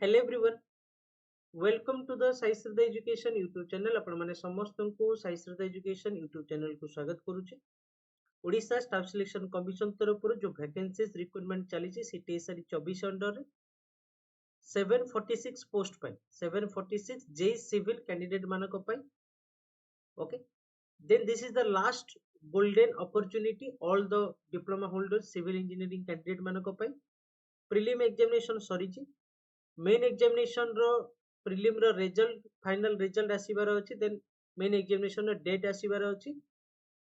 Hello everyone, welcome to the Sai Shraddha education YouTube channel. आपण माने समस्त को Sai Shraddha education YouTube channel को स्वागत करूचे। ओडिशा स्टाफ सिलेक्शन कमिशन तरफ जो वैकेंसीज रिक्रूटमेंट चली सीटीएसआरई 24 अंडर रे 746 पोस्ट पाई 746 जे सिविल कैंडिडेट मानक पाई। Okay, then this is the last golden opportunity all the diploma holders civil engineering candidate मानक पाई। प्रीलिम एग्जामिनेशन सरीची, मेन एग्जामिनेशन रो प्रीलिम रो रिजल्ट फाइनल रिजल्ट आसीबार अछि। देन मेन एग्जामिनेशन रो डेट आसीबार अछि।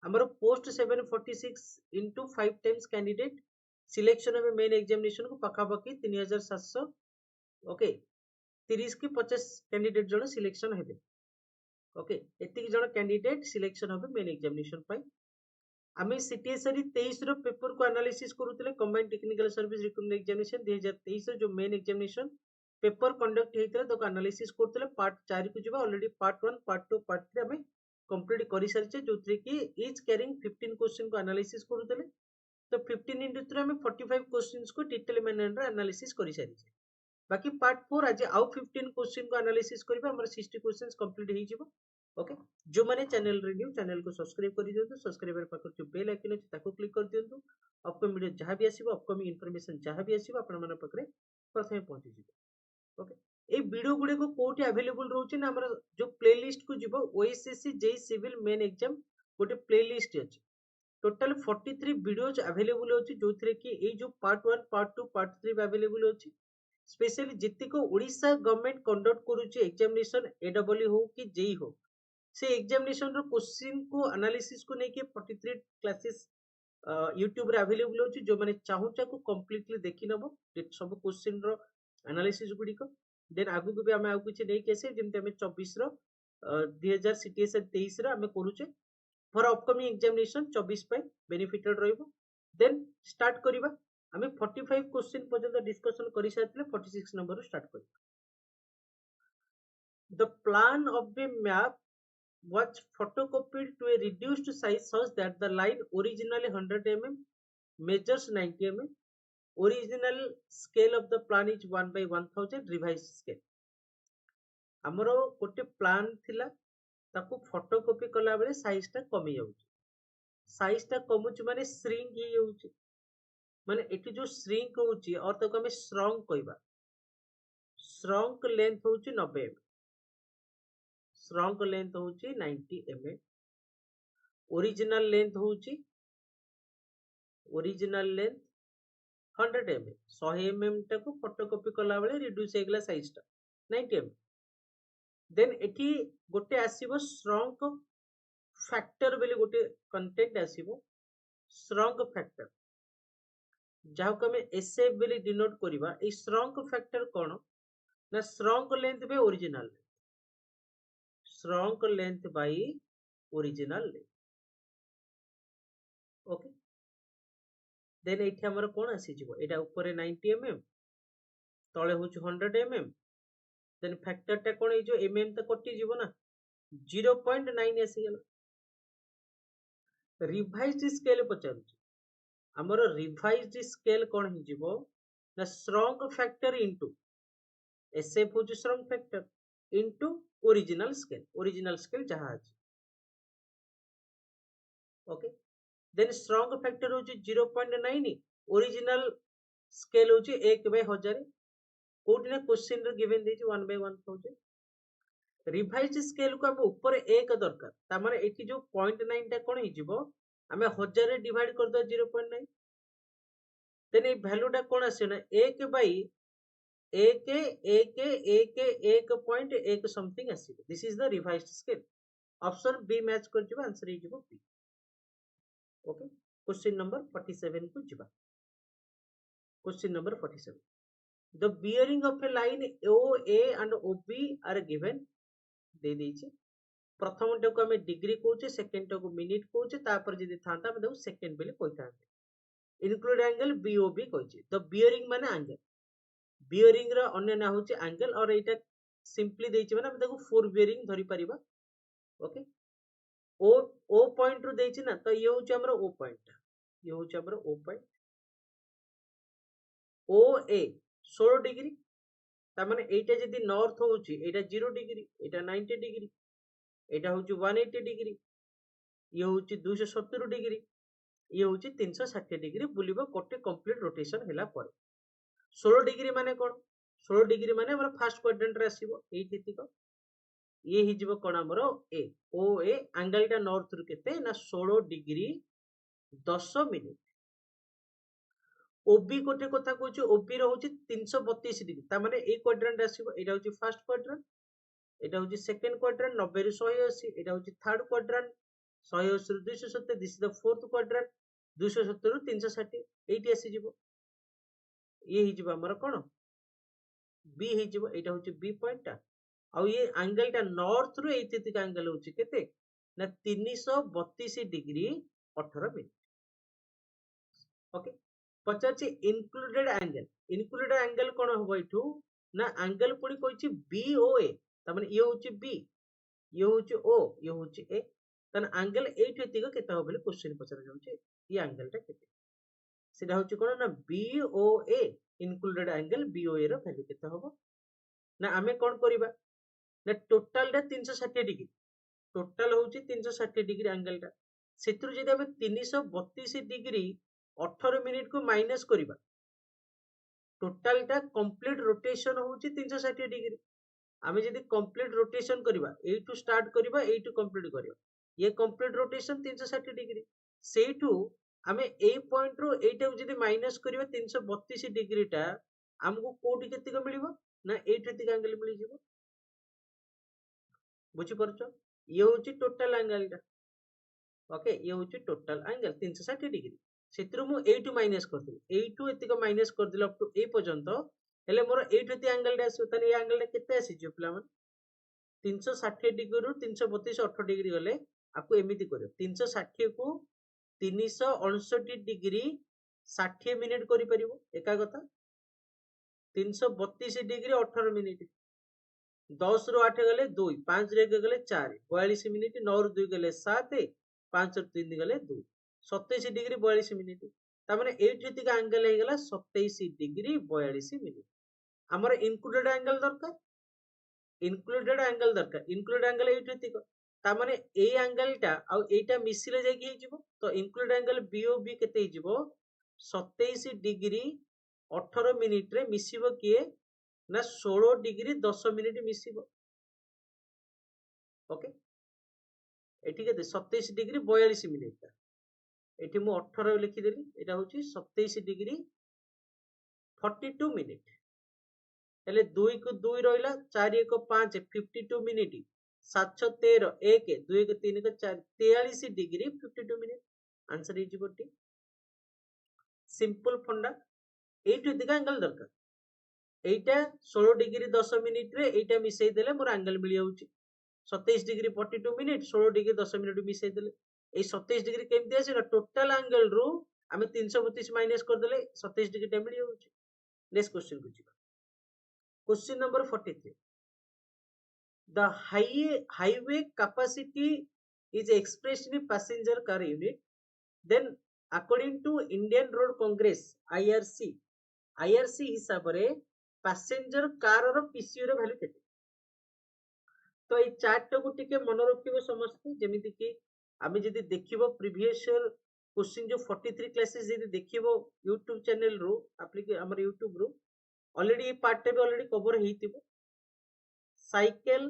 हमर post 746 into 5 times candidate selection में मेन एग्जामिनेशन को पाखापाखि 3700 ओके 30 की 50 कैंडिडेट जण सिलेक्शन हेबे। ओके, एतिक जण कैंडिडेट सिलेक्शन होबे मेन एग्जामिनेशन पाई। आमे सीटीएसआरई 23 रो पेपर को एनालिसिस करूतले combined technical service recruitment examination 2023 रो जो मेन एग्जामिनेशन पेपर कंडक्ट हेतले तो एनालिसिस करतले पार्ट 4 को जिबा। ऑलरेडी पार्ट 1 पार्ट 2 पार्ट 3 हमें कंप्लीट करि सारिचे, जोथरे कि इच कैरिंग 15 क्वेश्चन को एनालिसिस करतले। तो 15 इनटू 3 हमें 45 क्वेश्चंस को डिटेल मैनर रे एनालिसिस करि सारिचे। बाकी पार्ट 4 आज आउ 15 क्वेश्चन को एनालिसिस करबा। हमर 60 क्वेश्चंस कंप्लीट हे जिवो। ओके, जो माने चैनल रे न्यू चैनल को सब्सक्राइब कर दियंतु। सब्सक्राइबर पाकर जो बेल आइकन अछि ताको क्लिक कर दियंतु। अपकमिंग वीडियो जहां भी आसीबो, अपकमिंग इंफॉर्मेशन जहां भी आसीबो आपण मन पकरे प्रथमे पहुंची जिवो। ओके, ए वीडियो गुडे को कोठी अवेलेबल रहउछि ना हमर जो प्लेलिस्ट को जिवो OSSC JE civil main exam गोटे प्लेलिस्ट अछि। टोटल 43 वीडियोज अवेलेबल अछि, जोथरे कि ए जो पार्ट 1 पार्ट 2 पार्ट 3 अवेलेबल अछि। स्पेशली जितिको ओडिशा गवर्नमेंट कंडक्ट करूछि एग्जामिनेशन एडब्ल्यू हो कि जेई हो, से एग्जामिनेशन रो क्वेश्चन को एनालिसिस को नेके 43 क्लासेस यूट्यूब रे अवेलेबल अछि। जो माने चाहूचा को कंप्लीटली देखि नबो सब क्वेश्चन रो एनालिसिस गुडी को। देन आगु को भी हमें आगु किछि नै केसे जेमते हमें 24 रो 2000 सीटीएस 23 रो हमें करूचे फॉर अपकमिंग एग्जामिनेशन 24 पे बेनिफिटेड रहइबो। देन स्टार्ट करिबा। हमें 45 क्वेश्चन पर्यंत डिस्कशन करि साथले 46 नंबर रो स्टार्ट करिबा। The plan of the map was photocopied to a reduced size such that the line originally 100 mm measures 90 mm. Original scale of the plan is 1/1000 revised scale. हमरो गोटे plan थिला, ताकू photocopy कला बेले size टा कमी जाउची। साइज टा कमुची माने श्रिंक ही जाउची। माने एटी जो श्रिंक होउची और ताको हमें श्रंक कहबा। श्रंक लेंथ होउची 90 mm, श्रंक लेंथ होउची 90 mm, ओरिजिनल लेंथ होउची ओरिजिनल लेंथ 100 mm। 100 mm टाको फोटोकॉपी कला बेले रिड्यूस हेगला साइज टा 90 mm। देन एटी गोटे आसीबो श्रंक फैक्टर बेले गोटे कंटेंट आसीबो। श्रंक फैक्टर जाहो को हमें एसएफ बेले डिनोट करिबा। ए श्रंक फैक्टर कोन ना shrink length by original length, shrink length by original length. Okay, then एठी हमर कोन आसी जिवो, एटा ऊपर 90 mm तळे होछ 100 mm। देन फैक्टर टा कोन ए जो mm त कटि जिवो ना 0.9 आसी गेल। रिवाइज्ड स्केल पचारु हमर रिवाइज्ड स्केल कोन हि जिवो ना श्रंक फैक्टर इनटू एसएफ होछ shrink factor into original scale जहां अछि। ओके, देन श्रंक फैक्टर होछ 0.9, ओरिजिनल स्केल होछ 1/1000। कोडिना क्वेश्चन रे गिवन देछि 1/1000। रिवाइज्ड स्केल को हम ऊपर 1 दरकार, ता माने एठी जो 0.9 टा कोन हि जिवो हमें 1000 रे डिवाइड कर दो 0.9। देन ए वैल्यू टा कोन आसे ना 1/1 समथिंग आसीबो। This is the revised scale. Option B match कर जिवो, आंसर हि जिवो बी। ओके, क्वेश्चन नंबर 47 को जिबा। Question number 47, the bearing of a line OA and OB are given। दे देछि प्रथम टा को हमें डिग्री कहूचे, सेकंड टा को मिनिट कहूचे, तापर जदी थांता हम देखो सेकंड बेले कहतांते। इंक्लूड एंगल बीओबी कहूचे। द बियरिंग माने एंगल, बियरिंग रो अन्य ना होचे एंगल, और एटा सिंपली देछि माने हम देखो 4 बियरिंग धरि परिबा। ओके, ओ पॉइंट रो देछि ना, तो ये होचे हमरो ओ पॉइंट, ये होचे हमरो ओ पॉइंट। ओ ए 16 डिग्री तार एटा जदि नॉर्थ होउची एटा 0 डिग्री एटा 90 डिग्री एटा होउची 180 डिग्री ये होउची 270 डिग्री ये होउची 360 डिग्री बुलिबो गोटे कंप्लीट रोटेशन हैला पर 16 डिग्री माने कोन 16 डिग्री माने हमर फर्स्ट क्वाड्रेंट रे आसीबो एइटितिक ये हि जिवो कोन हमर ए ओ ए एंगल टा नॉर्थ रु केते ना 16 डिग्री 10 मिनिट ओबी गोटे कथा कहूँ ओबी रोचे 332 डिग्री तार माने ए क्वाड्रेंट आसीबो एटा होची फर्स्ट क्वाड्रेंट एटा होची सेकंड क्वाड्रेंट 90 रु 180 एटा होची थर्ड क्वाड्रेंट 180 रु 270 this is the fourth quadrant 270 रु 360 एटी आसी जिवो ये हि जिवो हमर कोन बी हि जिवो एटा होची बी पॉइंट टा आ ये एंगल टा नॉर्थ रु एथितिक एंगल होची केते ना 332 डिग्री 18 मिनिट ओके पचारछि इनक्लूडेड एंगल कोन होबो इठू ना एंगल पुनी कहछि बीओए त माने ये होछि बी ये होछि ओ ये होछि ए तन एंगल एठु एतिक केते हो बोले क्वेश्चन पचार जाउछि ये एंगल टा केते सेटा होछि कोन ना बीओए इनक्लूडेड एंगल बीओए रो वैल्यू केते होबो ना आमे कोन करिबा ना टोटल टा 360 डिग्री टोटल होछि 360 डिग्री एंगल टा सेत्रु जदि हम 332 डिग्री 18 मिनिट को माइनस करिबा टोटल टा कंप्लीट रोटेशन होची 360 डिग्री आमे जदि कंप्लीट रोटेशन करिबा ए टू स्टार्ट करिबा ए टू कंप्लीट करिबा ये कंप्लीट रोटेशन 360 डिग्री सेठू आमे ए पॉइंट रो एटा जदि माइनस करिबा 332 डिग्री टा हमको कोठी केतिक मिलिबो ना एठु एतिक एंगल मिलि जिवो बुझि परछो ये होची टोटल एंगल टा ओके ये होची टोटल एंगल 360 डिग्री सेत्रु मु एटू माइनस करदिली एटू एतिक माइनस करदिली अप टू ए पर्यंत हेले मोर एटू एति एंगल टा आसी तने ए एंगल टा केते आसी जो प्ला मन 360 डिग्री रु 332 8 डिग्री गले आपको एमिति करियो 360 को 359 डिग्री 60 मिनिट करि परिबो एका कथा 332 डिग्री 18 मिनिट 10 रु 8 गले 2 5 रे गले 4 42 मिनिट 9 रु 2 गले 7 5 रु 3 गले 2 27 डिग्री 42 मिनिट तामाने एठितिक एंगल हे गला 27 डिग्री 42 मिनिट हमर इंक्लूडेड एंगल दरकार एठितिक तामाने ए एंगल टा आ एटा मिसिले जाय कि हिजिवो तो इंक्लूडेड एंगल बीओबी केते हिजिवो 27 डिग्री 18 मिनिट रे मिसिबो किए ना 16 डिग्री 10 मिनिट मिसिबो ओके एठी केते 27 डिग्री 42 मिनिट ता एठी मु 18 लिखि देली एटा होची 27 डिग्री 42 मिनिट हेले 2 को 2 रहिला 4 1 5 52 मिनिट 7 6 13 1 2 को 3 को 4 43 डिग्री 52 मिनिट आंसर इज गोटी सिंपल फंडा एटु दिगा एंगल दरकार एटा 16 डिग्री 10 मिनिट रे एटा मिसई देले मोर एंगल मिली जाउची 27 डिग्री 42 मिनिट 16 डिग्री 10 मिनिट मिसई देले ए 27 डिग्री केमति आसीला टोटल एंगल रू आमे 332 माइनस कर देले 27 डिग्री टा मिली जाउची नेक्स्ट क्वेश्चन को जिबा question number 43 the highway capacity is expressed in passenger car unit then according to Indian Road Congress IRC हिसाब रे passenger car रो PCO रो वैल्यू केते तो ए चार्ट को टिके मन रखिबो समस्त जेमिति कि आमे जदि देखिबो प्रीवियस ईयर क्वेश्चन जो 43 क्लासेस जदि देखिबो YouTube चैनल रो हमर YouTube रो ऑलरेडी ए पार्ट टे ऑलरेडी कवर हेतिबो साइकिल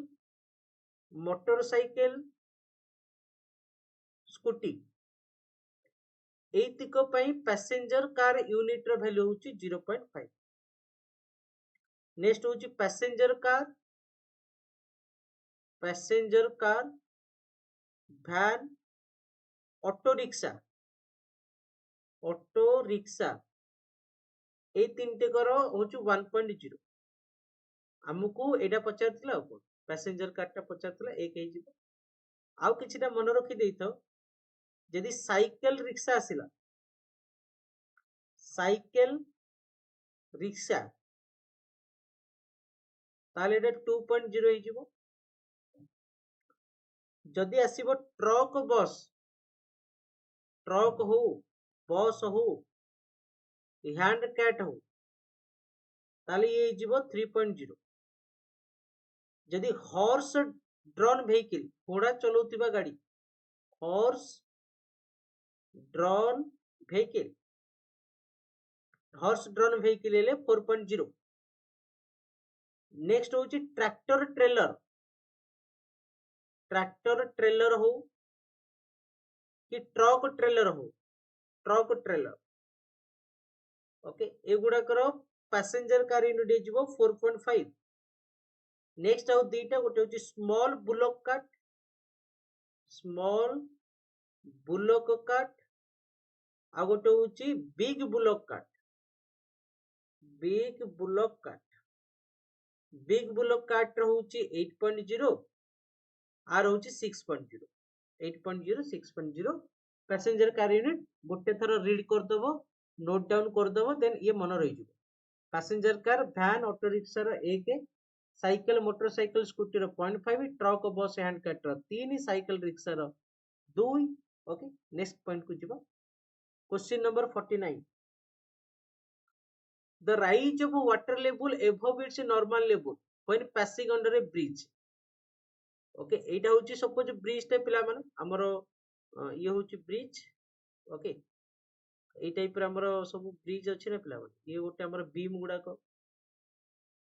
मोटरसाइकिल स्कूटी एतिको पई पैसेंजर कार यूनिट रो वैल्यू होची 0.5 नेक्स्ट होची passenger car van auto rickshaw ए तीनटे करो होची 1.0 हमकू एटा पचारथिला को पैसेंजर कार टा पचारथिला एक हे जिवो आउ किछिटा मन रखि देइथो यदि साइकिल रिक्शा आसिला साइकिल रिक्शा ताले एटा 2.0 हे जिवो जदि आसीबो ट्रक हो बस हो हैंड कैट हो ताले ये जीवो 3.0 जदि हॉर्स ड्रॉन व्हीकल घोड़ा चलाउथिबा गाड़ी horse drawn vehicle horse drawn vehicle ले 4.0 नेक्स्ट होची ट्रैक्टर ट्रेलर हो कि ट्रक ट्रेलर ओके एगुड़ा करो पैसेंजर कार यूनिट जीवो 4.5 नेक्स्ट आउ दीटा गोटे होची स्मॉल बुलक कार्ट आ गोटे होची बिग बुलक कार्ट होची 8.0 आर होची 6.0 8.0 6.0 पैसेंजर कार यूनिट गोटे थर रीड कर दबो नोट डाउन कर दबो देन ये मन रही जिवो passenger car van auto rickshaw रो 1 साइकिल मोटरसाइकिल स्कूटी रो 0.5 ट्रक बस हैंड कैट रो 3 साइकिल रिक्शा रो 2 ओके नेक्स्ट पॉइंट को जिवो question number 49 the rise of water level above its normal level when passing under a bridge okay एटा होची suppose bridge टे पिला माने हमरो ये होची ब्रिज ओके ए टाइप रे हमरो सब ब्रिज अछि ना पिला माने ये गोटे हमरो बीम गुडा को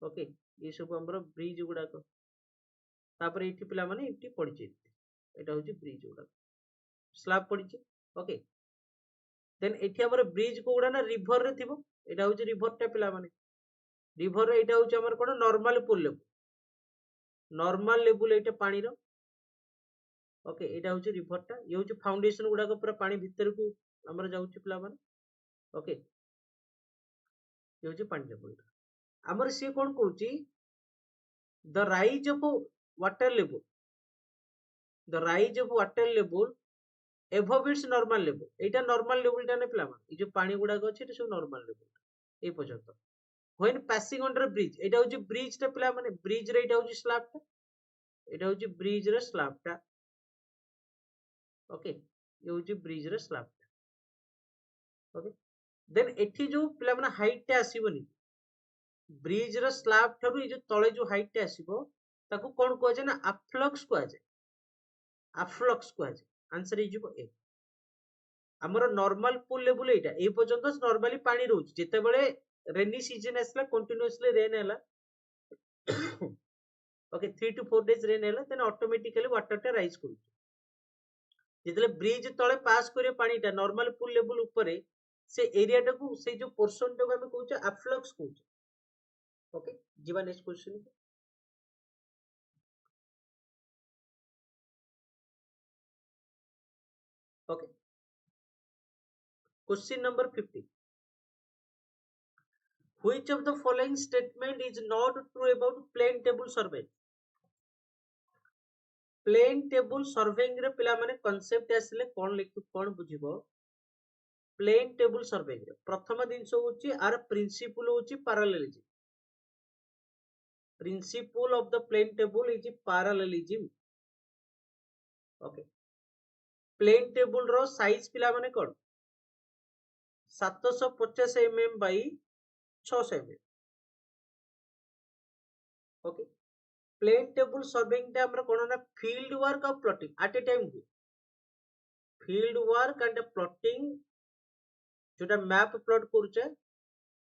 ओके ये सब हमरो ब्रिज गुडा को तापर एठी पिला माने एठी पड़ी छै एटा होची ब्रिज गुडा स्लैब पड़ी छै ओके देन एठी हमरो ब्रिज को गुडा ना रिवर रे थिबो एटा होची रिवर टे पिला माने रिवर रे एटा होची हमर कोन नॉर्मल लेवल एटा पानी रो ओके एटा होची रिवर टा ये होची फाउंडेशन गुडा को पूरा पानी भीतर को हमर जाउची पिला माने ओके ये होची पानी लेवल हमर से कोन कहूची the rise of water level above its normal level एटा नॉर्मल लेवल टा ने पिला माने ये जो पानी गुडा को अछि एटा सब नॉर्मल लेवल ए पर्यंत when passing under bridge एटा होची ब्रिज टा पिला माने ब्रिज रे एटा होची स्लैब टा एटा होची ब्रिज रे स्लैब टा ओके ये होची ब्रिज रे स्लैब टा ओके देन एठी जो पिला माने हाइट टा आसीबोनी ब्रिज रे स्लैब ठारू ये जो तळे जो हाइट टा आसीबो ताको कोन को जे ना अफ्लक्स को आजे आंसर हे जिवो ए हमर नॉर्मल पूल लेवल एटा ए पर्यंत नॉर्मली पानी रहउची जेते बेले रेनी सीजन आसला कंटीन्यूअसली रेन हैला ओके 3 to 4 days रेन हैला देन ऑटोमेटिकली वाटर टा राइज करू जेतले ब्रिज तळे पास करे पानी टा नॉर्मल पूल लेवल ऊपरे से एरिया टा को से जो पोर्शन टा हम कहूचे अफ्लक्स कहूचे ओके जीवा next question okay question number 50 which of the following statement is not true about plane table survey plane table surveying रे पिला माने कांसेप्ट आसले कोन लिखु कोन बुझिबो प्लेन टेबल सर्वेइंग रे प्रथम दिनस होची आर प्रिंसिपल होची parallelism principle of the plane table is parallelism okay plane table रो साइज पिला माने कोन 750 mm by 600 mm okay plane table surveying टा हमर कोन ना field work of plotting at a time हुए फील्ड वर्क एंड प्लॉटिंग जोटा मैप प्लॉट करूचे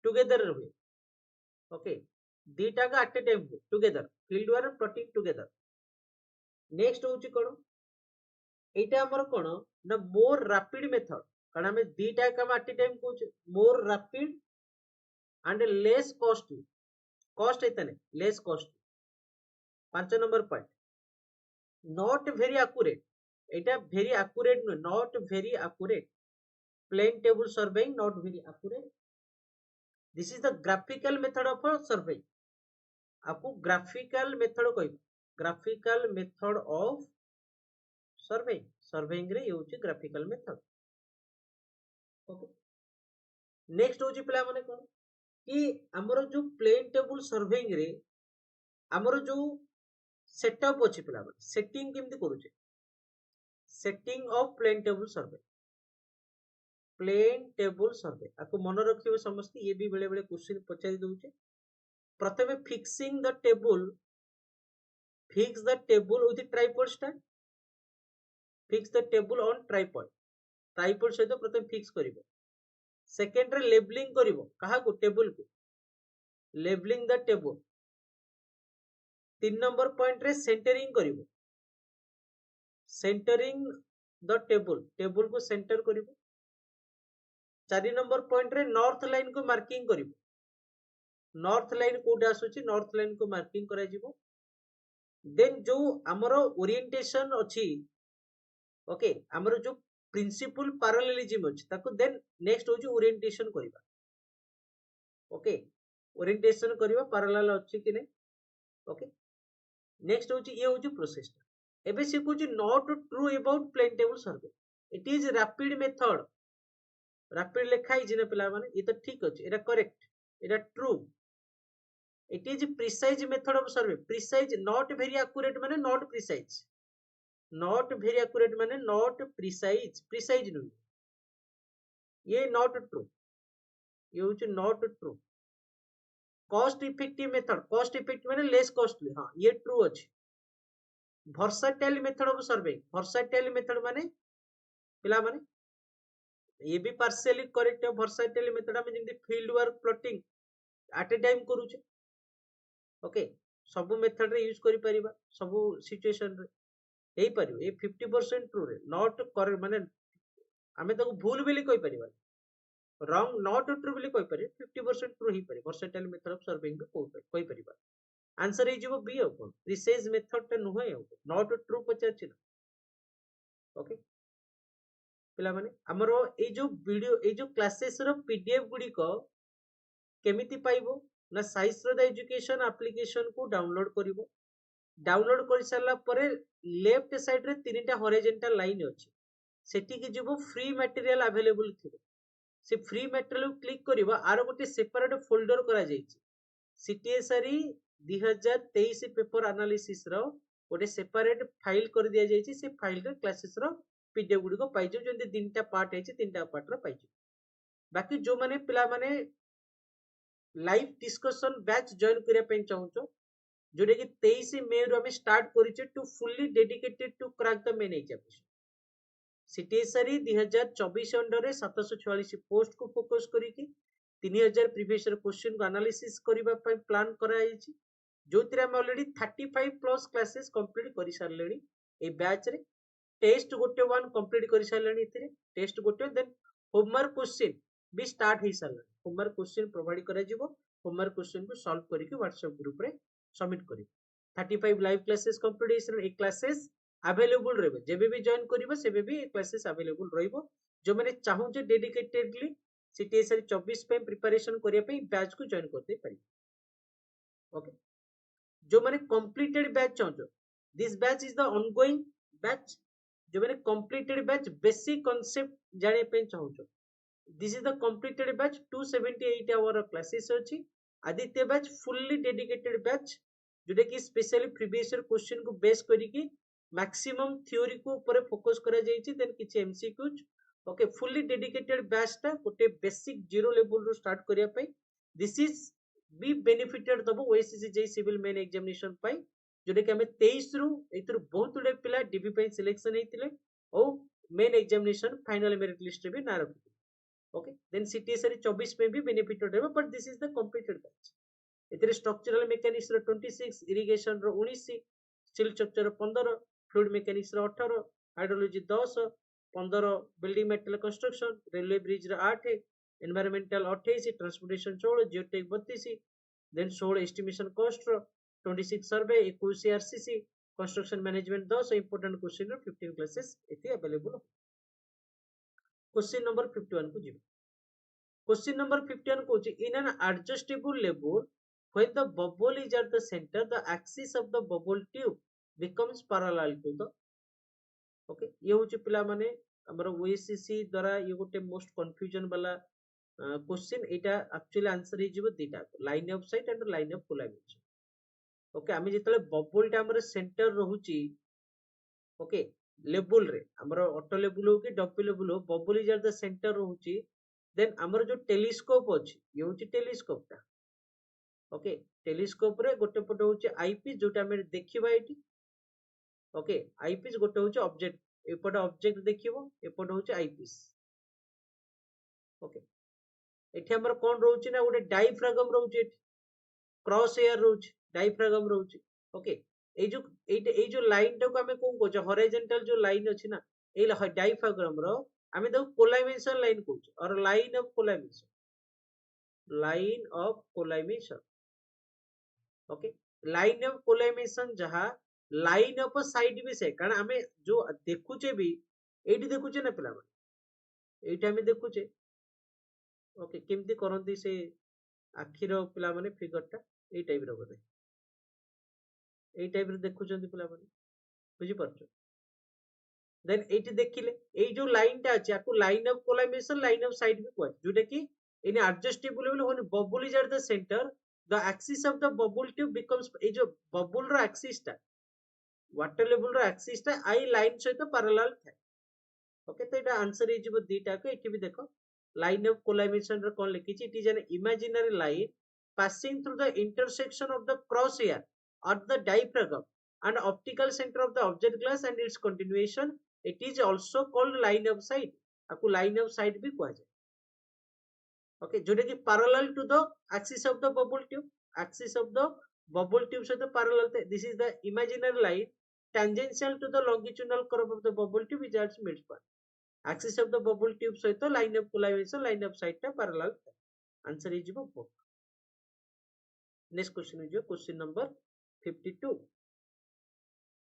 टुगेदर हुए ओके दीटा का एट ए टाइम हुए together field work plotting together next होची कोन एटा हमर कोन ना मोर रैपिड मेथड कारण हमें दीटा का एट ए टाइम कहूचे more rapid and less costly cost एतने less cost 5 number point not very accurate एटा very accurate not very accurate plane table surveying not very accurate this is the graphical method of surveying आपको graphical method कहब graphical method of surveying रे होची graphical method okay next होची पिला माने कोन कि हमरो जो प्लेन टेबल सर्वेइंग रे हमरो जो सेटअप अछि पिला माने सेटिंग केमति करूचे setting of plane table survey आपको मन रखियो समस्त ये भी बेले बेले क्वेश्चन पचारि दउचे प्रथमे fixing the table, fix the table with tripod stand, fix the table on tripod, tripod सहित प्रथम फिक्स करिवो। सेकेंड रे लेबलिंग करिवो कहा को टेबल को, levelling the table. 3 number point रे सेंटरिंग करिवो, सेंटरिंग द टेबल, टेबल को सेंटर करिवो। 4 नंबर पॉइंट रे नॉर्थ लाइन को मार्किंग करिवो, नॉर्थ लाइन कोड आसुची नॉर्थ लाइन को मार्किंग करा जिवो। देन जो हमरो ओरिएंटेशन अछि, ओके हमरो जो प्रिंसिपल पैरेललिज्म अछि ताको देन नेक्स्ट हो जो ओरिएंटेशन करिवो। ओके ओरिएंटेशन करिवो पैरेलल अछि कि नै। ओके नेक्स्ट हो ये हो प्रोसेस। एबे से कुछ not true about plane table survey, it is rapid method, rapid लिखा है जिने पिला माने ये तो ठीक अछि, एटा करेक्ट, एटा true. It is precise method of survey, precise not very accurate माने not precise, not very accurate माने नॉट प्रिसाइज, प्रिसाइज नु ये नॉट ट्रू, ये होची not true. Cost effective method, cost effective माने लेस कॉस्टली, हां ये ट्रू अछि। Versatile method of survey, versatile method माने पिला माने ये भी पार्शियली करेक्ट है। वर्साटाइल मेथड हम जेंति field work plotting at a time करूचे, ओके सब मेथड रे यूज करि परिबा, सब सिचुएशन रे हेई परिबो। ए 50% ट्रू रे, नॉट करेक्ट माने हमें ताको भूल बेली कहि परिबा, रॉन्ग नॉट ट्रू बेली कहि परिबा, 50% ट्रू ही परिबो। वर्साटाइल मेथड ऑफ सर्विंग को कहि परिबा। आंसर हे जीवो बी अपन प्रिसाइज मेथड टे नुहे नॉट ट्रू पचारछि ना। ओके पिला माने हमरो ए जो वीडियो ए जो क्लासेस रो पीडीएफ गुडी को केमिति पाइबो ना साइंस द एजुकेशन एप्लीकेशन को डाउनलोड करिवो। डाउनलोड कर सारला परे लेफ्ट साइड रे तीनटा हॉरिजॉन्टल लाइन अछि, सेठी के जीवो फ्री मटेरियल अवेलेबल थिबो। से फ्री मटेरियल क्लिक करिवो, आरो गोटे सेपरेट फोल्डर करा जायछि सीटीएसआरई 2023 पेपर एनालिसिस रो गोटे सेपरेट फाइल कर दिया जायछि। से फाइल रे क्लासेस रो पीडीएफ गुडी को पाइजो, जंदे तीनटा पार्ट हैछि, तीनटा पार्ट रो पाइजो। बाकी जो माने पिला माने लाइव डिस्कशन बैच जॉइन करिया पे चाहूचो, जोडे कि 23 मई रो हम स्टार्ट करिचे to fully dedicated to crack the main examination. CTSRE 2024 under रे 744 पोस्ट को फोकस करिकि 3000 प्रीवियस ईयर क्वेश्चन को एनालिसिस करिबा पय प्लान करा आइछि, जोतिरे हम ऑलरेडी 35 प्लस क्लासेस कंप्लीट करि सारलेनी। ए बैच रे टेस्ट गोटे वन कंप्लीट करि सारलेनी, इथिरे टेस्ट गोटे, देन होमवर्क क्वेश्चन भी स्टार्ट ही सारलेनी। होमवर्क क्वेश्चन प्रोवाइड करा जिवो, होमवर्क क्वेश्चन को सॉल्व करिकि व्हाट्सएप ग्रुप रे सबमिट करिवो। 35 लाइव क्लासेस कंप्लीट हिसार ए क्लासेस अवेलेबल रहबे, जेबे भी जॉइन करिवो सेबे भी ए क्लासेस अवेलेबल रहइबो। जो माने चाहू जे डेडिकेटेडली सीटीएसआरई 24 पे प्रिपरेशन करिया पे बैच को जॉइन करते पारि। ओके जो माने कंप्लीटेड बैच चाहू, this batch is the ongoing batch. जो माने कंप्लीटेड बैच बेसिक कांसेप्ट जाने पे चाहू, this is the completed batch 278 hour classes अछि। Aditya batch fully dedicated batch, जोटे कि स्पेशली प्रीवियस ईयर क्वेश्चन को बेस करिकि मैक्सिमम थ्योरी को ऊपर फोकस करा जायछि, देन किछि MCQs. Okay fully dedicated batch टा गोटे बेसिक जीरो लेवल रो स्टार्ट करिया पई, दिस इज बी बेनिफिटेड दबो OSC JE civil main examination पई, जोटे कि हमें 23 रु एथुर बहुत उडे पिला डीबी पई सिलेक्शन हेतिले ओ main examination final merit list रे भी ना रखि। ओके देन सीटीएसआरई 24 में भी बेनिफिटेड है, but this is the completed batch. एथिरे स्ट्रक्चरल मैकेनिक्स रो 26, इरिगेशन रो 19, स्टील स्ट्रक्चर 15, फ्लूइड मैकेनिक्स रो 18, hydrology 10, 15 building metal construction, railway bridge रो 8, environmental 28, transportation 16, geotech 32, then 16 estimation cost रो 26 survey, 21 RCC, construction management 10, important question रो 15 classes एथि available. Question number 51 को जीव। क्वेश्चन नंबर 51 को in an adjustable level when the bubble is at the center, the axis of the bubble tube becomes parallel to the, okay ये होची पिला माने हमर ओएससी द्वारा ये गोटे मोस्ट कंफ्यूजन वाला क्वेश्चन। एटा एक्चुअली आंसर हे जिवो दिटा line of sight and line of collimation. Okay आमी जेतले बबल टा हमर सेंटर रहूची, ओके लेवल रे हमर ऑटो लेवल हो कि डब्ल्यू लेवल हो, bubble is at the centre रहूची, देन हमर जो टेलीस्कोप अछि ये होची टेलीस्कोप टा। ओके टेलीस्कोप रे गोटे पट होची आईपीस जोटा हम देखिबा एटी ओके आईपीस गोटे होची ऑब्जेक्ट एपट ऑब्जेक्ट देखिबो एपट होची आईपीस ओके एठी हमर कोन रहउची ना गोटे डायफ्रागम रहउची एठी क्रॉस एयर रहउची डायफ्रागम रहउची ओके ए जो लाइन टाको हमें कोन कहउछ हॉरिजॉन्टल जो लाइन अछि ना ए डायफ्रागम रो हमें दो कोलाइमेशन लाइन कहउछ और line of collimation okay line of collimation जहा लाइन ऑफ साइड भी से कारण हमें जो देखुचे भी एठी देखुचे ना पिला एठी हमें देखुचे ओके केमती करंती से आखिर पिला माने फिगर टा ए टाइप रो बोले ए टाइप रो देखुचंती पिला माने बुझी परछो देन एठी देखिले ए जो लाइन टा अछि आकु line of collimation line of sight भी कहै जोटा कि in adjustable when bubble is at the centre the axis of the bubble tube becomes a जो बबल रो एक्सिस टा वाटर लेवल रो एक्सिस टा आई लाइन सहित पैरेलल थाए ओके तो एटा आंसर हे जिवो दीटा के एठी भी देखो लाइन ऑफ कोलाइमेशन रो कोन लिखि छि it is an imaginary line passing through the intersection of the crosshair or the diaphragm and optical center of the object glass and its continuation it is also called line of sight आपको line of sight भी कहा जाए okay जोटा कि parallel to the axis of the bubble tube से तो parallel थे this is the imaginary line tangential to the longitudinal curve of the bubble tube which is midpoint axis of the bubble tube सहित line of collimation line of sight टा parallel थे answer is both next question is question number 52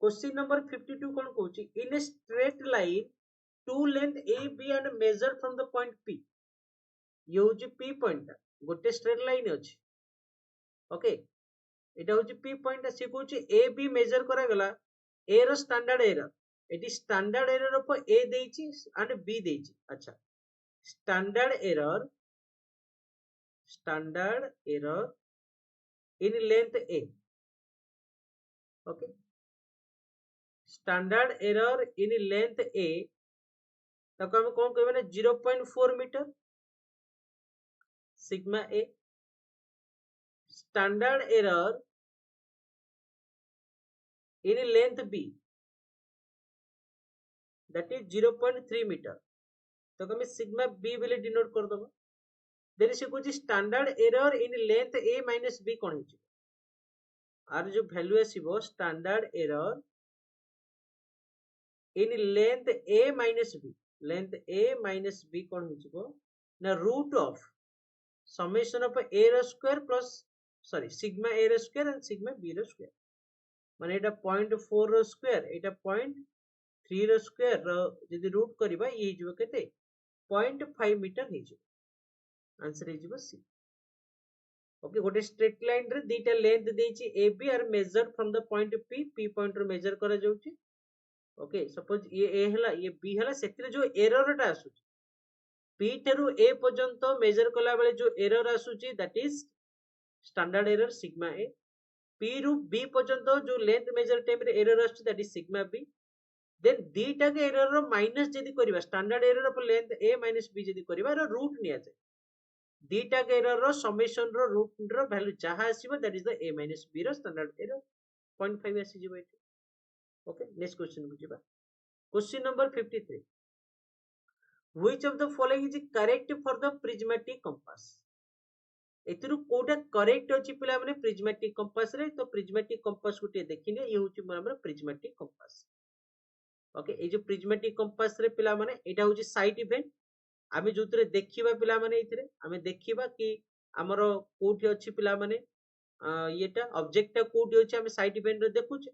question number 52 कौन कहूची in a straight line two length a b and measure from the point p ये होची p point गोटे straight line अछि okay एटा होची p point से कहूची a b measure करा गला a रो standard error एटी standard error of a देइची and b देइची अच्छा standard error in length a okay standard error in length a ताको हम कोन कहबे ना 0.4 metre sigma a standard error in length b that is 0.3 metre तो हम sigma b बोले डिनोट कर दबो देन से कुछ standard error in length a minus b कोन हिची आर जो वैल्यू आसीबो standard error in length a minus b कोन हिचबो ना root of summation of a रो square plus sorry sigma a रो स्क्वायर एंड सिग्मा b रो स्क्वायर माने एटा 0.4 रो स्क्वायर एटा 0.3 रो स्क्वायर रो जदी रूट करबा ये हिजबो केते 0.5 मीटर हिजबो आंसर हिजबो सी ओके गोटे स्ट्रेट लाइन रे दीटा लेंथ देछि AB are measure from the point P point रो मेजर करा जाउछि ओके सपोज ये A हला ये B हला सेतिर जो एरर टा आसुछि P ठेरु A पर्यंत मेजर कला बेले जो एरर आसुछि that is standard error sigma A P रु B पर्यंत जो लेंथ मेजर टाइम रे एरर आसुछि that is sigma B then दीटा के एरर रो माइनस जदी करबा standard error of length A minus B जदी करबा रो रूट निया जाय दीटा के एरर रो समेशन रो रूट रो वैल्यू जहा आसीबो that is the a minus b रो स्टैंडर्ड एरर 0.5 आसी जिवो एठी ओके नेक्स्ट क्वेश्चन को जिबा question number 53 which of the following is correct for the prismatic compass एतिरु कोटा करेक्ट अछि पिला माने प्रिज्मेटिक कंपास रे तो प्रिज्मेटिक कंपास गुटे देखिने ये होची हमर प्रिज्मेटिक कंपास ओके ए जो प्रिज्मेटिक कंपास रे पिला माने एटा होची साइड इवेंट आमे जोतरे देखिबा पिला माने इथरे आमे देखिबा कि हमरो कोठी अछि पिला माने येटा ऑब्जेक्ट टा कोठी अछि आमे साइड इवेंट रे देखुछ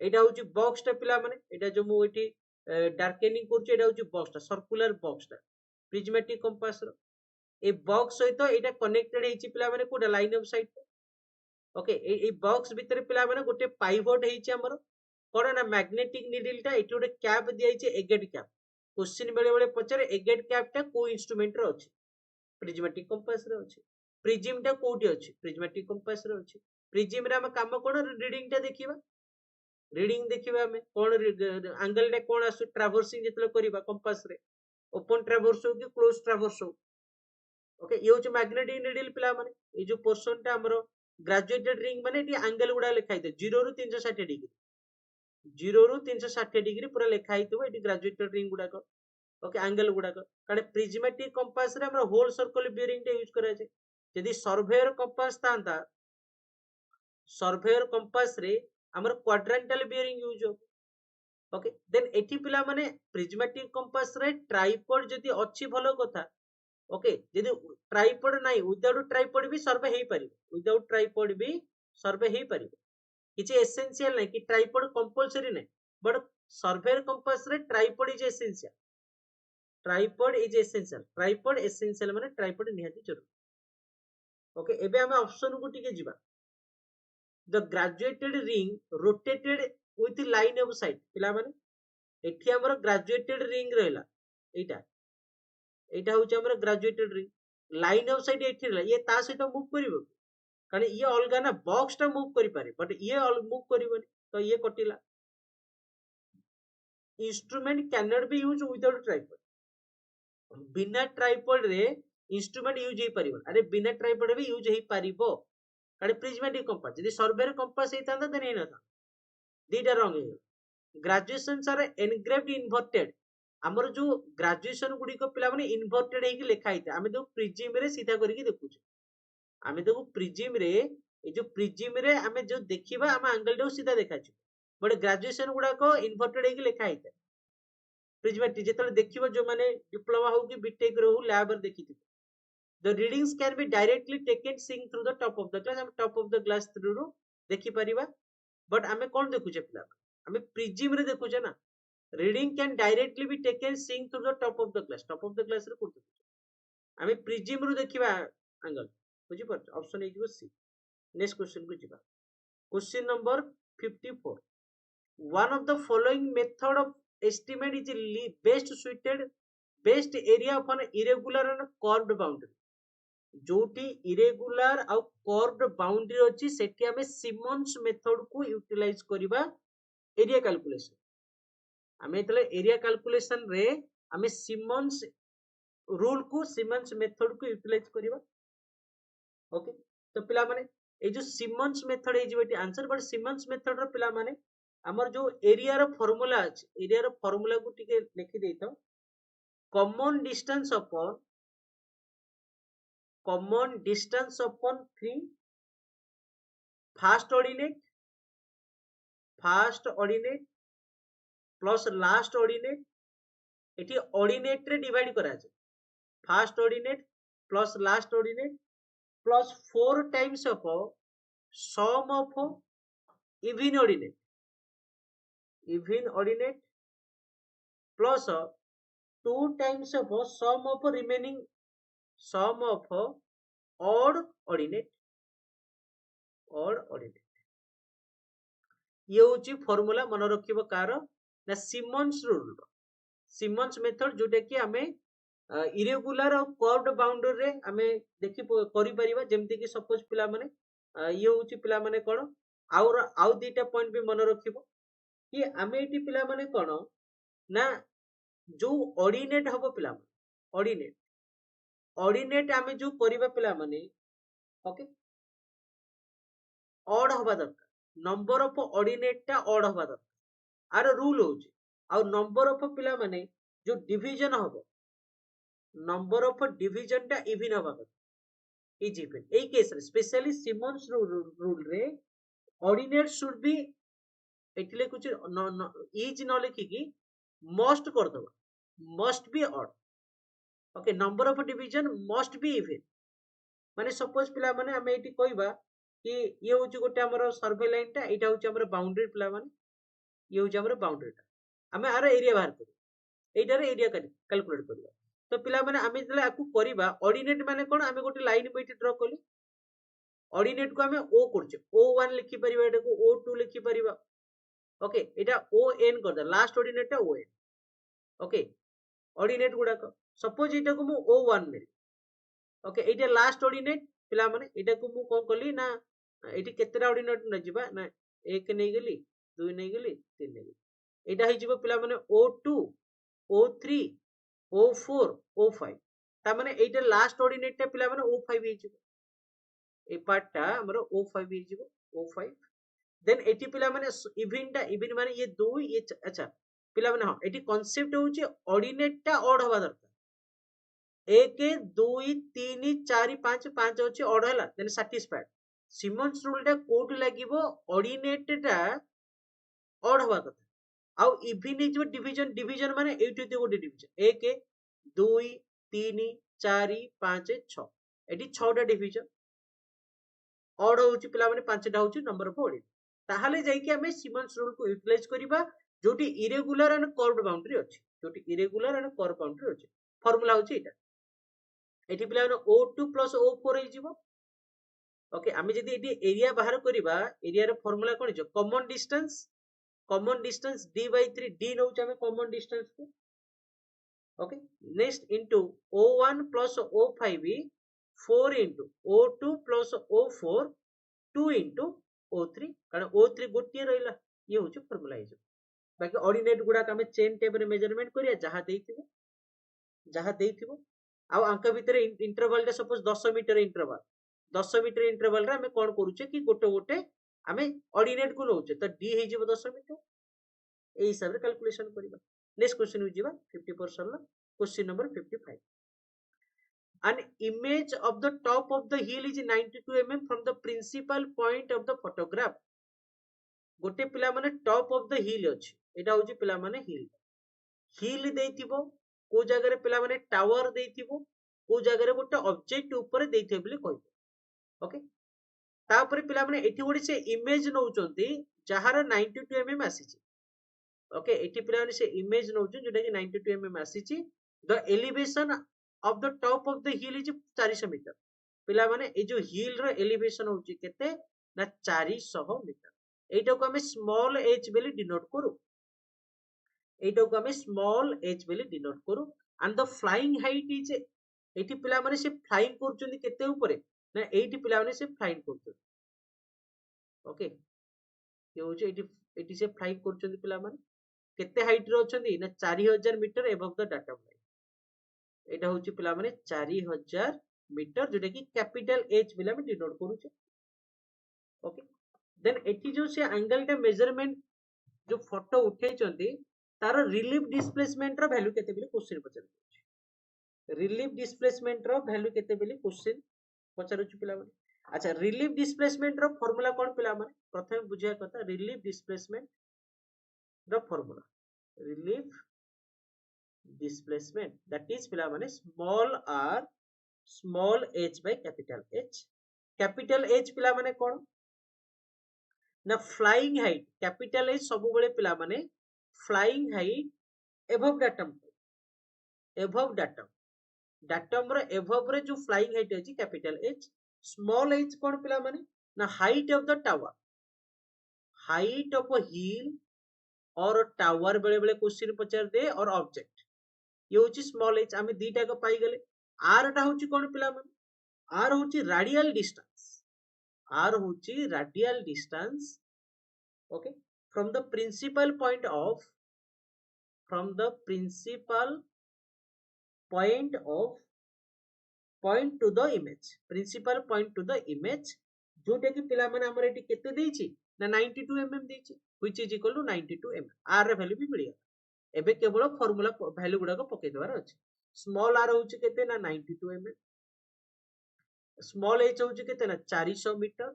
एटा होची बॉक्स टा पिला माने एटा जो मु एठी डार्केनिंग करछ एटा होची बॉक्स टा सर्कुलर बॉक्स टा प्रिज्मेटिक कंपास रो ए बॉक्स सहित एटा कनेक्टेड हेछि पिला माने कोडा लाइन ऑफ साइट ओके ए बॉक्स भीतर पिला माने गोटे पाइवट हेछि हमरो कोडा ना मैग्नेटिक नीडल टा एठी गोटे कैप दियाइछि एगेट कैप क्वेश्चन बेले बेले पचारे एगेट कैप टा को इंस्ट्रूमेंट रो अछि प्रिज्मेटिक कंपास रो अछि प्रिज्म टा कोठी अछि प्रिज्मेटिक कंपास रो अछि प्रिज्म रे हम काम कोन रीडिंग टा देखिबा हम कोन एंगल रे कोन आसु ट्रैवर्सिंग जेतले करिबा कंपास रे ओपन ट्रैवर्स हो कि क्लोज ट्रैवर्स हो ओके ये होछि मैग्नेटिक नीडल पिला माने ए जो पोर्शन टा हमरो ग्रेजुएटेड रिंग माने एटी एंगल गुडा लिखा हिते 0 रु 360 डिग्री 0 रु 360 डिग्री पूरा लिखा हितो एटी ग्रेजुएटेड रिंग गुडा को ओके एंगल गुडा को कारण प्रिज्मेटिक कंपास रे हमरा होल सर्कल बियरिंग टे यूज करा जाय यदि सर्वेयर कंपास तांता सर्वेयर कंपास रे हमर क्वाड्रेंटल बियरिंग यूज हो ओके देन एठी पिला माने प्रिज्मेटिक कंपास रे ट्राइपॉड जदी अछि भलो कथा ओके जदी ट्राइपॉड नाही विदाउट ट्राइपॉड भी सर्वे हेई परिबो विदाउट ट्राइपॉड भी सर्वे हेई परिबो किछि एसेंशियल नाही कि ट्राइपॉड कंपल्सरी नाही बट सर्वेयर कंपास रे tripod is essential tripod essential माने ट्राइपॉड निहाती जरूरी ओके एबे हम ऑप्शन को टिके जिबा the graduated ring rotated with line of site पिला माने एठी हमर ग्रेजुएटेड रिंग रहला एटा एटा होचे हमर graduated ring line of site एठी रहला ये ता सहित मूव करिवो कारण ये अलगा ना बॉक्स टा मूव करि पारे बट ये मूव करिवोनी तो ये कटिला instrument can not be used without tripod बिना ट्राइपॉड रे इंस्ट्रूमेंट यूज हे परिबो अरे बिना ट्राइपॉड भी यूज हे परिबो कारण प्रिज्मेटिक कंपास यदि सर्वेयर कंपास हेता त देन हेना दीटा रंग हे ग्रेजुएशन सर एनग्रेव्ड इन्वर्टेड हमर जो ग्रेजुएशन गुडी को पिला माने इन्वर्टेड हे कि लिखा हिता हमें तो प्रिज्म रे सीधा करिकि देखुछ हमें तो प्रिज्म रे ए जो प्रिज्म रे हमें जो देखिबा हम एंगल डो सीधा देखाछ बट ग्रेजुएशन गुडा को इन्वर्टेड हे कि लिखा हिता प्रिज्मेटिक जेतले देखिबो जो माने डिप्लोमा हो कि बीटेक रो लैब रे देखिथि the readings can be directly taken seeing through the top of the glass हम top of the glass through रो देखि परिबा बट हमें कोन देखुछे पिला हमें प्रिज्म रे देखुछे ना reading can directly be taken seeing through the top of the glass रे कोन हमें प्रिज्म रो देखिबा एंगल बुझी पर ऑप्शन ए सी नेक्स्ट क्वेश्चन को जिबा question number 54 one of the following method of estimate is best suited best area of an irregular and curved boundary जोटी irregular आउ curved boundary अछि सेठी हमें सिमन्स मेथड को यूटिलाइज करिबा एरिया कैलकुलेशन हमें तले एरिया कैलकुलेशन रे हमें सिमन्स रूल को सिमन्स मेथड को यूटिलाइज करिबा ओके तो पिला माने ए जो सिमन्स मेथड हे जिबेटी आंसर बट सिमन्स मेथड रो पिला माने हमर जो एरिया रो फार्मूला अछि एरिया रो फार्मूला को टिके लिखि देइतो common distance upon 3 first ordinate plus last ordinate एठी ऑर्डिनेट रे डिवाइड करा छै first ordinate plus last ordinate plus 4 times of sum of even ordinate plus 2 times of sum of remaining sum of odd ordinate ये होची formula मन रखिबो कार ना सिमन्स रूल सिमन्स मेथड जोटा कि हमें इरेगुलर और कर्व्ड बाउंड्री रे हमें देखि करि परिबा जेमति कि सपोज पिला माने ये होची पिला माने कोन आउ दीटा पॉइंट भी मन रखिबो कि हमें एटी पिला माने कोन ना जो ऑर्डिनेट हबो पिला माने ऑर्डिनेट हमें जो करिबा पिला माने ओके ऑड हबा दरकार नंबर ऑफ ऑर्डिनेट टा ऑड हबा दरकार आर रूल होची आ नंबर ऑफ पिला माने जो डिवीजन हबो नंबर ऑफ डिवीजन टा इवन हबा दरकार इज इवन ए केस रे स्पेशली सिमन्स रूल रे ऑर्डिनेट शुड बी एटले कुछ इज न लिखि कि मस्ट कर दबा must be odd okay number of division must be even माने सपोज पिला माने हमें एटी कहबा कि ये होची गोटे हमर सर्वे लाइन टा एटा होची हमर बाउंड्री पिला माने ये होची हमर बाउंड्री टा हमें आर एरिया बाहर करी एटा रे एरिया कैलकुलेट करबा तो पिला माने हमें जले आकु करबा ऑर्डिनेट माने कोन हमें गोटे लाइन बैठी ड्रा कली ऑर्डिनेट को हमें ओ करछे O1 लिखि परिबा एटा को O2 लिखि परिबा ओके एटा ON कर दे लास्ट ऑर्डिनेट टा ON ओके ऑर्डिनेट गुडा को सपोज एटा को मु O1 ने ओके एटा लास्ट ऑर्डिनेट पिला माने एटा को मु कोन कली ना एटी केतेरा ऑर्डिनेट न जिबा ना 1 नै गेली 2 नै गेली 3 नै गेली एटा हि जिवो पिला माने O2 O3 O4 O5 ता माने एटा लास्ट ऑर्डिनेट टा पिला माने O5 हि जिवो ए पार्टटा हमर O5 हे जिवो O5 देन एटी पिला माने इवन माने ये 2 ये अच्छा पिला माने हां एटी कांसेप्ट होची ऑर्डिनेट टा ऑड हवा दरकार 1 2 3 4 5 5 होची ऑड हला देन सैटिस्फाइड सिमन्स रूल टा कोट लागिवो ऑर्डिनेट टा ऑड हवा कथा आउ इवन हे डिवीजन डिवीजन माने एटी गोटे डिवीजन 1 2 3 4 5 6 एटी 6 टा डिवीजन ऑड होची पिला माने 5 टा होची नंबर ऑफ ऑर्डिनेट ताहाले जाइके हमें सिमन्स रूल को यूटिलाइज करिबा जोटी इरेगुलर एंड कर्व्ड बाउंड्री अछि जोटी इरेगुलर एंड कर्व बाउंड्री अछि फार्मूला होची एटा एठी पिला माने O2 + O4 हे जिवो ओके आमे जदी एठी एरिया बाहर करिबा एरिया रो फार्मूला कोन छ कॉमन डिस्टेंस d/3 d नौ छ हमें कॉमन डिस्टेंस को okay next into O1 + O5 4 into O2 + O4 2 into O3 कारण O3 गोटिए रहिला ये होची फार्मूला हे बाकी ऑर्डिनेट गुडा हमें चेन टेप रे मेजरमेंट करिया जहा देइथिबो आ अंक भितर इंटरवल रे सपोज 10 मीटर इंटरवल रे हमें कोन करूचे कि गोटे गोटे हमें ऑर्डिनेट को लौचे तो d हे जिवो 10 मीटर ए हिसाब रे कैलकुलेशन करिबा नेक्स्ट क्वेश्चन हो जिबा 54 सरला question number 55 an image of the top of the hill is 92 mm from the principal point of the photograph गोटे पिला माने टॉप ऑफ द हिल अछि एटा होची पिला माने हिल देइथिबो को जगह रे पिला माने टावर देइथिबो को जगह रे गोटे ऑब्जेक्ट ऊपर देइथे बोली कहबो ओके तापर पिला माने एठी गोटे से इमेज नउचंती जहार 92 mm आसीची ओके एठी पिला माने से इमेज नउचो जोटा कि 92 mm आसीची the elevation of the top of the hill is 400 metre पिला माने ए जो हिल रो एलिवेशन होची केते ना 400 मीटर एटा को हमें स्मॉल h बेली डिनोट करू एटा को हमें स्मॉल h बेली डिनोट करू and the flying height is एठी पिला माने से फ्लाइंग करचोंदी केते ऊपर ना एठी पिला माने से फ्लाइंग करचोंदी ओके ये होची एठी से फ्लाइंग करचोंदी पिला माने केते हाइट रो अछंदी ना 4000 metre above the datum line एटा होची पिला माने 4000 मीटर जोटा कि कैपिटल H बिला में डिनोट करूचे ओके देन एठी जो से एंगल का मेजरमेंट जो फोटो उठे चंदी तार रिलीफ डिस्प्लेसमेंट रो वैल्यू केते बिले क्वेश्चन पचार रिलीफ डिस्प्लेसमेंट रो वैल्यू केते बिले क्वेश्चन पचारुछु पिला माने अच्छा रिलीफ डिस्प्लेसमेंट रो फार्मूला कोन पिला माने प्रथम बुझिया कथा रिलीफ डिस्प्लेसमेंट रो formula relief displacement that is पिला माने small r small h by capital H पिला माने कोन ना flying height capital H सब बेले पिला माने flying height above datum रो above रे जो flying height अछि capital H small h कोन पिला माने ना height of the tower height of a hill और टावर बेले बेले क्वेश्चन पचार दे और ऑब्जेक्ट ये होची स्मॉल h आमे दीटा को पाई गले r टा होची कोन पिला मन r होची radial distance okay from the principal point to the image जोटा कि पिला मन हमर एटी केते देछि ना 92 mm देछि which is equal to 92 mm r रे वैल्यू भी मिलिया एबे केवल फार्मूला वैल्यू गुडा को पके देवार अछि स्मॉल r होची केते ना 92 mm स्मॉल h होची केते ना 400 मीटर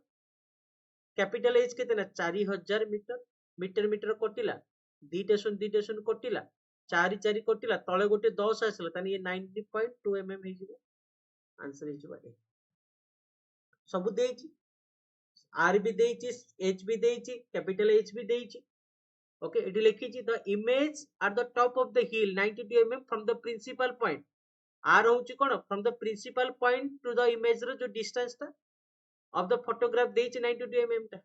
कैपिटल H केते ना 4000 मीटर मीटर कटिला दीटे सुन कटिला 4 4 कटिला तळे गोटे 10 आसला तानी ये 90.2 mm हे जिवो आंसर हे जिवो ए सब देछि r भी देछि h भी देछि कैपिटल H भी देछि okay it लिखी the image at the top of the hill 92 mm from the principal point r होची कोन from the principal point to the image रो जो डिस्टेंस था of the photograph देछि 92 mm ता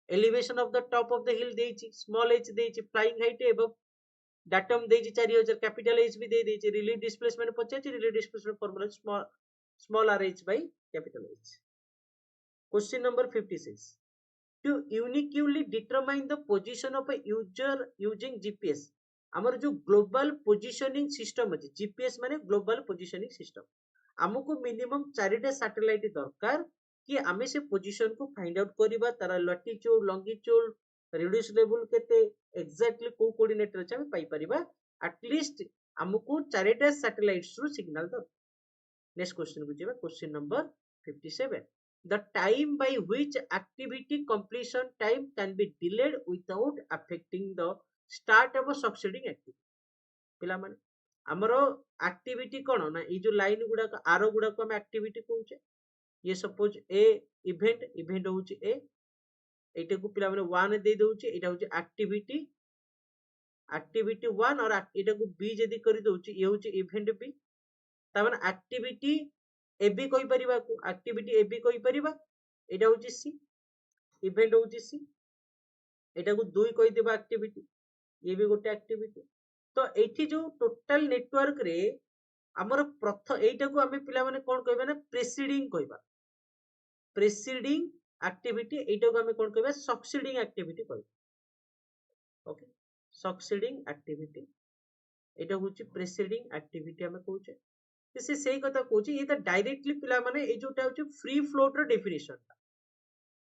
elevation of the top of the hill देछि small h देछि flying height above datum देछि 4000 capital H भी दे देछि relief displacement पचाछि relief displacement formula small r h by capital H question number 56 to uniquely determine the position of a user using GPS हमर जो global positioning system अछि GPS माने global positioning system हमको minimum 4टा satellite दरकार कि आमे से position को फाइंड आउट करिबा तारा लटीट्यूड लॉन्गिट्यूड रेडियस लेवल केते एग्जैक्टली को कोऑर्डिनेट रे हम पाई परिबा एटलीस्ट हमको चारिटा सैटेलाइट्स रो सिग्नल दो। नेक्स्ट क्वेश्चन को जेबा question number 57 the time by which activity completion time can be delayed without affecting the start of a succeeding activity। पिला माने हमरो एक्टिविटी कोन ना ई जो लाइन गुडा आरो गुडा को हम एक्टिविटी कहूचे। ये सपोज ए इवेंट होउची ए एटा को पिला माने 1 दे दोउची एटा होउची एक्टिविटी 1 और एटा को बी जदी करि दोउची ये होउची इवेंट बी। ता माने एक्टिविटी ए बी कोइ परिबा को एक्टिविटी ए बी कोइ परिबा एटा होउची सी इवेंट होउची सी एटा को 2 कोइ देबा एक्टिविटी ये भी गोटे एक्टिविटी। तो एठी जो टोटल नेटवर्क रे हमर प्रथम एटा को हमें पिला माने कोन कहबा ना प्रीसीडिंग कहबा। प्रीसीडिंग एक्टिविटी एटा को हमें कोन कहबा सक्सीडिंग एक्टिविटी कहबा। ओके सक्सीडिंग एक्टिविटी एटा होची प्रीसीडिंग एक्टिविटी हमें कहूचे। से सही कथा कहूची ये तो डायरेक्टली पिला माने ए जोटा होची फ्री फ्लोट रो डेफिनेशन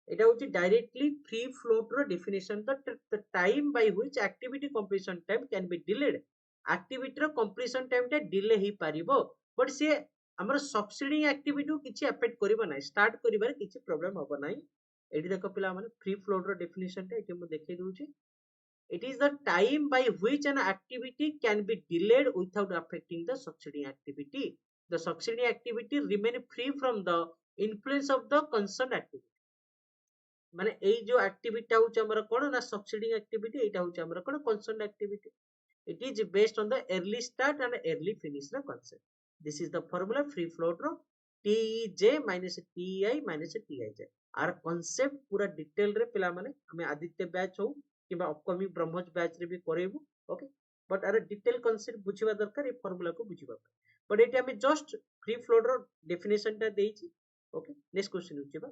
एटा होची डायरेक्टली फ्री फ्लोट रो definition. The time by which activity completion time can be delayed activity रो कंप्लीशन टाइम टा डिले ही पारिबो बट से हमर सक्सीडिंग एक्टिविटी किछि अफेक्ट करबो नै स्टार्ट करिबार किछि प्रॉब्लम होबो नै। एठी देखो पिला माने फ्री फ्लोट रो डेफिनेशन टा एठी म देखै दोउची। It is the time by which an activity can be delayed without affecting the succeeding activity. The succeeding activity remain free from the influence of the concerned activity. माने ए जो activity होउछ हमर कोन ना सक्सीडिंग एक्टिविटी एटा होउछ हमर कोन concern activity. It is based on the early start and early finish the concept. This is the formula free float रो TJ minus TI minus TIJ आर कांसेप्ट पूरा डिटेल रे पिला माने हमें आदित्य बैच हो किबा अपकमिंग ब्रह्मोस बैच रे भी करेबु। ओके बट आर डिटेल कांसेप्ट बुझिबा दरकार ए फार्मूला को बुझिबा बट एटी हमें जस्ट फ्री फ्लोट रो डेफिनेशन ता देइछि। ओके नेक्स्ट क्वेश्चन उचिबा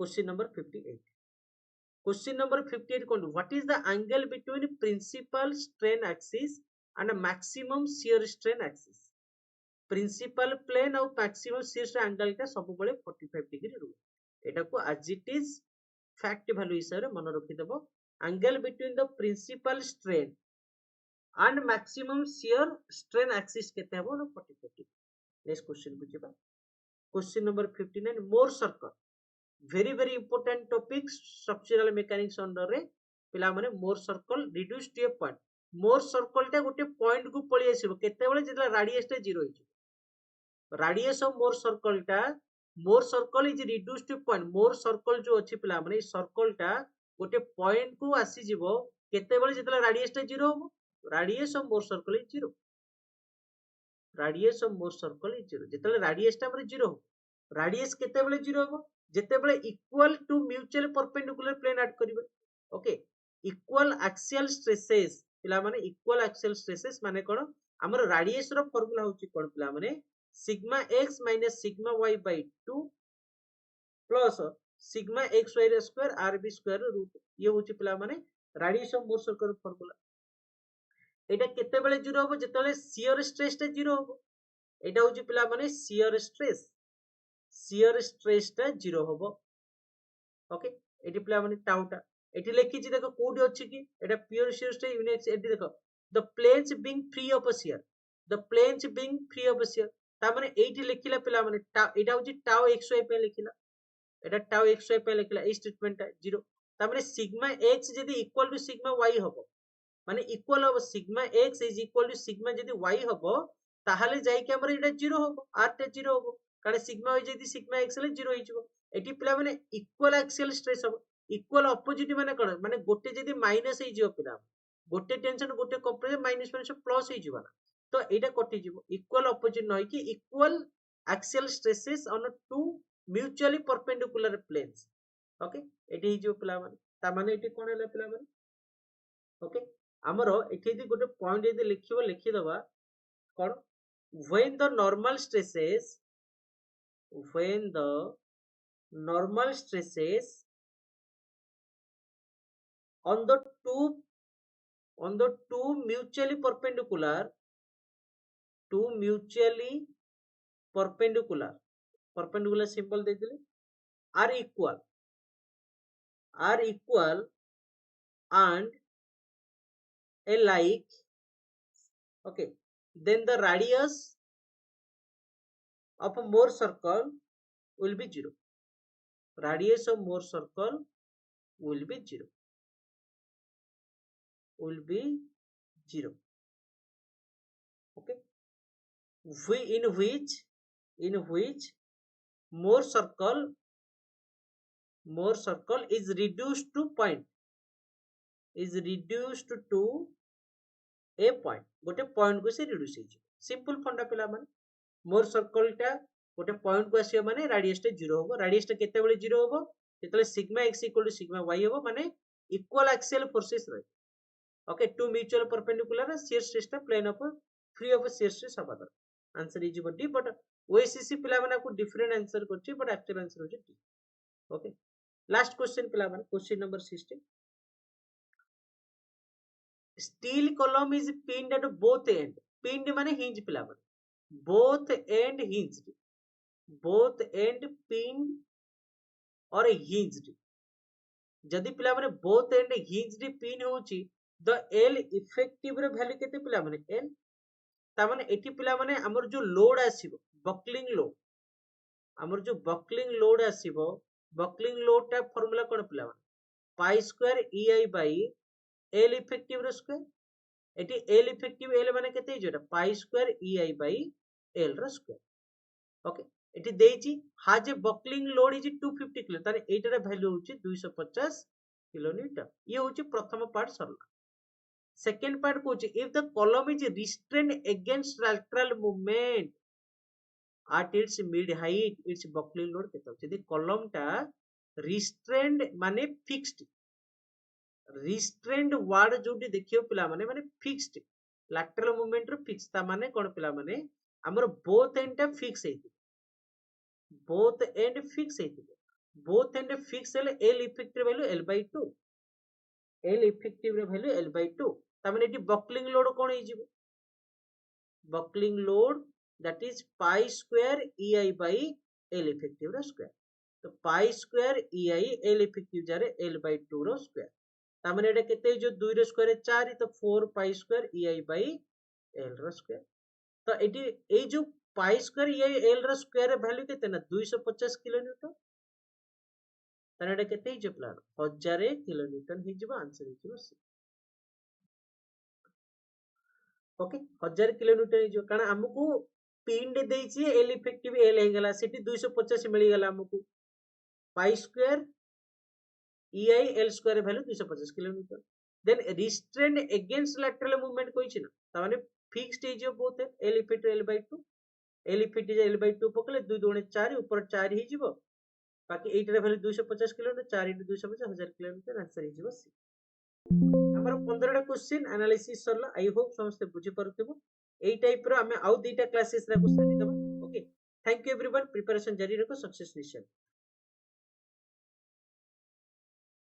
क्वेश्चन नंबर 58। क्वेश्चन नंबर 58 कोन what is the angle between principal strain axis and maximum shear strain axis. Principal plane और मैक्सिमम शियर स्ट्रेन एंगल ता सब बळे 45 डिग्री रू एटा को as it is fact value हिसाब रे मन रखि देबो। Angle between the principal strain and maximum shear strain axis केते हबो ना 45 डिग्री। नेक्स्ट क्वेश्चन बुझिबा question number 59 Mohr circle very very important topic structural mechanics under रे पिला माने Mohr circle reduce to a point. Mohr circle टा गोटे point को पळि आसीबो केते बेले जेतला रेडियस टा 0 होइछ। Radius of Mohr circle is reduce two point. Mohr circle जो अछि पिला माने सर्कल टा गोटे पॉइंट को आसी जिवो केते बेले जेतला रेडियस टा 0 होबो। Radius of Mohr circle is 0। Radius of Mohr circle is 0 जेतला रेडियस टा हमर 0 हो। रेडियस केते बेले 0 होबो जेतेबेले equal to mutual perpendicular plane add करिवे। ओके इक्वल एक्सियल स्ट्रेसेस पिला माने इक्वल एक्सियल स्ट्रेसेस माने कोन हमर रेडियस रो फार्मूला होची कोन पिला माने sigma x minus sigma y by 2 plus sigma xy रे स्क्वायर rb स्क्वायर रूट ये होची पिला माने radius of Mohr circle formula. एटा केतेबेले 0 होबो जेतेबेले शियर स्ट्रेस टा 0 होबो। एटा होची पिला माने शियर स्ट्रेस टा 0 होबो। ओके एटी पिला माने टाउटा एटी लेखि छि देखो कोडी अछि कि एटा प्योर शियर स्ट्रेस यूनिट एटी देखो the planes being free of shear ता माने एटी लेखिला पिला माने एटा होछि टाउ xy पे लेखिला एटा टाउ xy पे लेखिला ए स्टेटमेंट ता 0 ता माने सिग्मा x जदी इक्वल टू सिग्मा y होबो माने इक्वल होबो sigma x is equal to sigma जदी y होबो ताहाले जाई कि हमर एटा 0 होबो r टा 0 होबो कारण सिग्मा y जदी सिग्मा x ले 0 होइजबो। एटी पिला माने इक्वल एक्सियल स्ट्रेस होबो इक्वल अपोजिट माने कोन माने गोटे जदी माइनस हे जियो पिला गोटे टेंशन गोटे कंप्रेशन माइनस माइनस प्लस हे जिवो ना तो एटा कटि जिवो इक्वल अपोजिट नय कि equal axial stresses on two mutually perpendicular planes. Okay एटी हे जिवो पिला माने ता माने एटी कोन हैला पिला माने ओके हमरो एठी यदि गोटे पॉइंट यदि लिखिबो लिखि दबा कोन when the normal stresses on the two mutually perpendicular perpendicular symbol दे देले are equal and alike, okay, then the radius of a more circle will be 0. Radius of more circle will be 0. Will be 0. Okay. In which more circle is reduced to point. Is reduced to a point. गोटे point को से reduce हो simple फंडा पिला माने Mohr circle टा गोटे point को आसीबो माने रेडियस टा 0 होबो रेडियस टा केते बेले 0 होबो जेतले sigma x equal to sigma y होबो माने इक्वल एक्सियल फोर्सेस रहे okay two mutual perpendicular shear stress टा plane of free of shear stress हबा दर आंसर इज डी बट ओएसीसी पिला माने को डिफरेंट आंसर करछि बट एक्चुअल आंसर हो डी ओके लास्ट क्वेश्चन पिला माने question number 16 steel column is pinned at both end pinned माने hinge पिला माने both end hinged pinned or hinged जदि पिला माने both end hinged pin होची the L effective रे वैल्यू केते पिला माने L ता माने एठी पिला माने हमर जो लोड आसीबो बकलिंग लोड हमर जो बकलिंग लोड आसीबो बकलिंग लोड टा फार्मूला कोन पिला माने pi square EI by L effective रो स्क्वायर एटी L effective L माने केते हिजोटा pi square EI by L रो स्क्वायर ओके एटी देइची हाज बकलिंग लोड इज 250 किलो तारे एटार वैल्यू होची 250 किलो न्यूटन ये होची प्रथम पार्ट सरला सेकंड पार्ट कोची if the column is restrained against lateral movement at its mid height its buckling load केते होची यदि कॉलम टा रिस्ट्रेन्ड माने फिक्स्ड रिस्ट्रेन्ड वर्ड जोटी देखियो पिला माने फिक्स्ड lateral movement रो फिक्स ता माने कोन पिला माने हमर बोथ एंड टा फिक्स हेति both end fix both end fix हेले L effective value L by 2 L effective value L by 2 ता माने एटी बकलिंग लोड कोन हे जिवो buckling load that is pi square EI by L effective रो स्क्वायर तो pi square EI L effective जारे L by 2 रो स्क्वायर ता माने एटा केते जो 2 रो स्क्वायर 4 तो 4 pi square EI by L रो स्क्वायर तो एटी ए जो पाई स्क्वायर ये L रो स्क्वायर वैल्यू केते ना 250 किलो न्यूटन तनेडा केते हिजो प्लान 1000 किलो न्यूटन हिजबो आंसर हिजबो सी ओके 1000 किलो न्यूटन हिजो कारण हमकु पिन दे देछि L इफेक्टिव L हे गला सेठी 250 मिली गला हमकु pi square EI L square value 250 kilo newton then restrained against lateral movement कोइछि ना त माने फिक्स्ड हिजो both L effective L by 2 L effective L by 2 पकले 2 2 4 ऊपर 4 ही जीवो बाकी 8 रे वैल्यू 250 किलो 4 * 250 1000 किलो आंसर ही जीवो सी हमर 15 टा क्वेश्चन एनालिसिस सरला आई होप समस्त बुझी परथिबो एई टाइप रो हमें आउ दुईटा क्लासेस रा क्वेश्चन देबा okay thank you everyone preparation जारी रखो सक्सेस निश्चय।